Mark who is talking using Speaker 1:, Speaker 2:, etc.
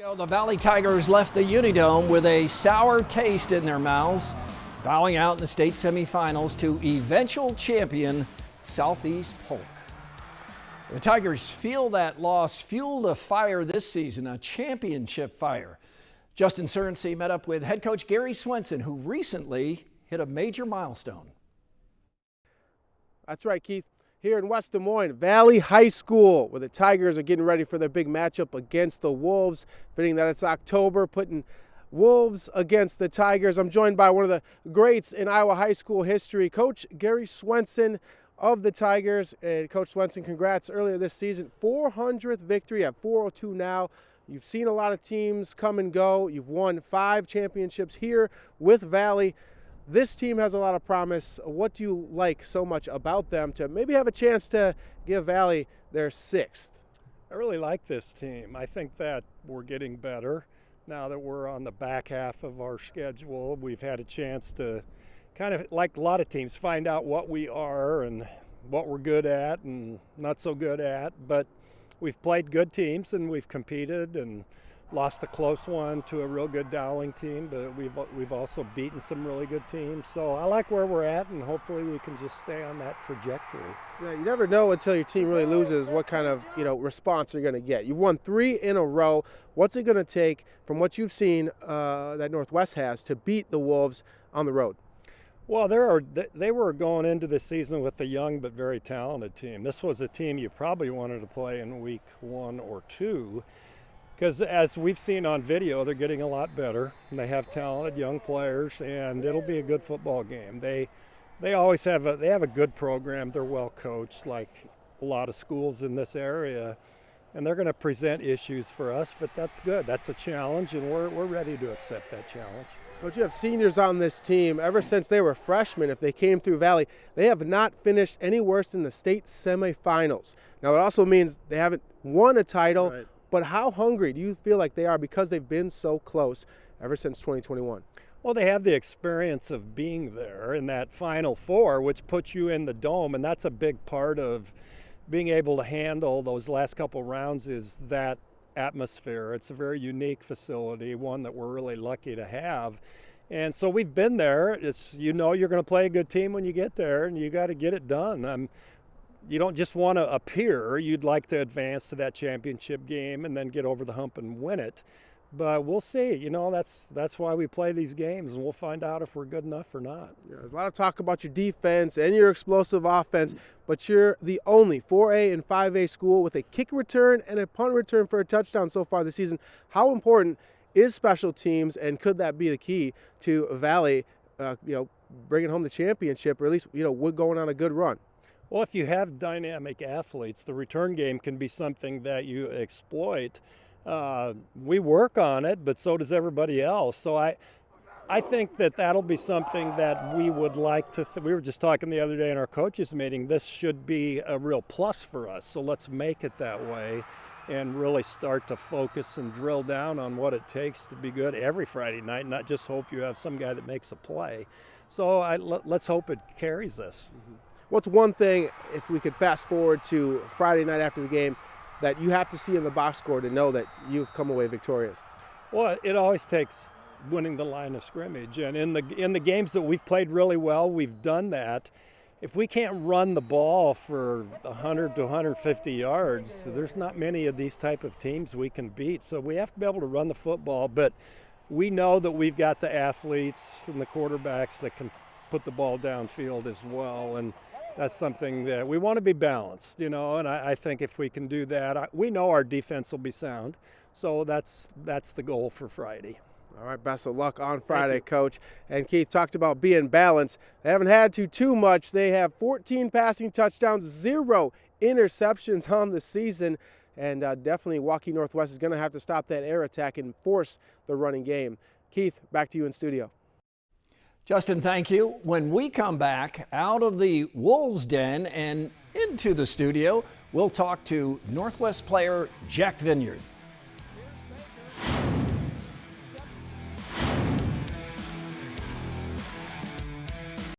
Speaker 1: The Valley Tigers left the Unidome with a sour taste in their mouths, bowing out in the state semifinals to eventual champion Southeast Polk. The Tigers feel that loss fueled a fire this season, a championship fire. Justin Surrency met up with head coach Gary Swenson, who recently hit a major milestone.
Speaker 2: That's right, Keith. Here in West Des Moines, Valley High School, where the Tigers are getting ready for their big matchup against the Wolves. Fitting that it's October, putting Wolves against the Tigers. I'm joined by one of the greats in Iowa high school history, Coach Gary Swenson of the Tigers. And Coach Swenson, congrats earlier this season. 400th victory at 402 now. You've seen a lot of teams come and go. You've won 5 championships here with Valley. This team has a lot of promise. What do you like so much about them to maybe have a chance to give Valley their 6th?
Speaker 3: I really like this team. I think that we're getting better now that we're on the back half of our schedule. We've had a chance to kind of, like a lot of teams, find out what we are and what we're good at and not so good at. But we've played good teams and we've competed and lost a close one to a real good Dowling team, but we've also beaten some really good teams. So I like where we're at, and hopefully we can just stay on that trajectory.
Speaker 2: Yeah, you never know until your team really loses what kind of response you're going to get. You've won 3 in a row. What's it going to take from what you've seen that Northwest has to beat the Wolves on the road?
Speaker 3: Well, they were going into the season with a young but very talented team. This was a team you probably wanted to play in week 1 or 2. Because as we've seen on video, they're getting a lot better. They have talented young players, and it'll be a good football game. They always have a good program. They're well coached, like a lot of schools in this area, and they're going to present issues for us. But that's good. That's a challenge, and we're ready to accept that challenge.
Speaker 2: But you have seniors on this team. Ever since they were freshmen, if they came through Valley, they have not finished any worse than the state semifinals. Now, it also means they haven't won a title. Right. But how hungry do you feel like they are because they've been so close ever since 2021?
Speaker 3: Well, they have the experience of being there in that Final Four, which puts you in the dome, and that's a big part of being able to handle those last couple rounds is that atmosphere. It's a very unique facility, one that we're really lucky to have. And so we've been there. You're going to play a good team when you get there, and you got to get it done. You don't just want to appear. You'd like to advance to that championship game and then get over the hump and win it. But we'll see. That's why we play these games, and we'll find out if we're good enough or not.
Speaker 2: Yeah, there's a lot of talk about your defense and your explosive offense, but you're the only 4A and 5A school with a kick return and a punt return for a touchdown so far this season. How important is special teams, and could that be the key to Valley, bringing home the championship, or at least, we're going on a good run?
Speaker 3: Well, if you have dynamic athletes, the return game can be something that you exploit. We work on it, but so does everybody else. So I think that'll be something that we would like to. We were just talking the other day in our coaches meeting. This should be a real plus for us. So let's make it that way, and really start to focus and drill down on what it takes to be good every Friday night, not just hope you have some guy that makes a play. So let's hope it carries us.
Speaker 2: Mm-hmm. What's one thing, if we could fast forward to Friday night after the game, that you have to see in the box score to know that you've come away victorious?
Speaker 3: Well, it always takes winning the line of scrimmage. And in the games that we've played really well, we've done that. If we can't run the ball for 100 to 150 yards, there's not many of these type of teams we can beat. So we have to be able to run the football. But we know that we've got the athletes and the quarterbacks that can put the ball downfield as well. And that's something that we want to be balanced, and I think if we can do that, we know our defense will be sound. So that's the goal for Friday.
Speaker 2: All right, best of luck on Friday, Coach. And Keith talked about being balanced. They haven't had to too much. They have 14 passing touchdowns, 0 interceptions on the season. And definitely Waukee Northwest is going to have to stop that air attack and force the running game. Keith, back to you in studio.
Speaker 1: Justin, thank you. When we come back out of the Wolves' den and into the studio, we'll talk to Northwest player Jack Vineyard.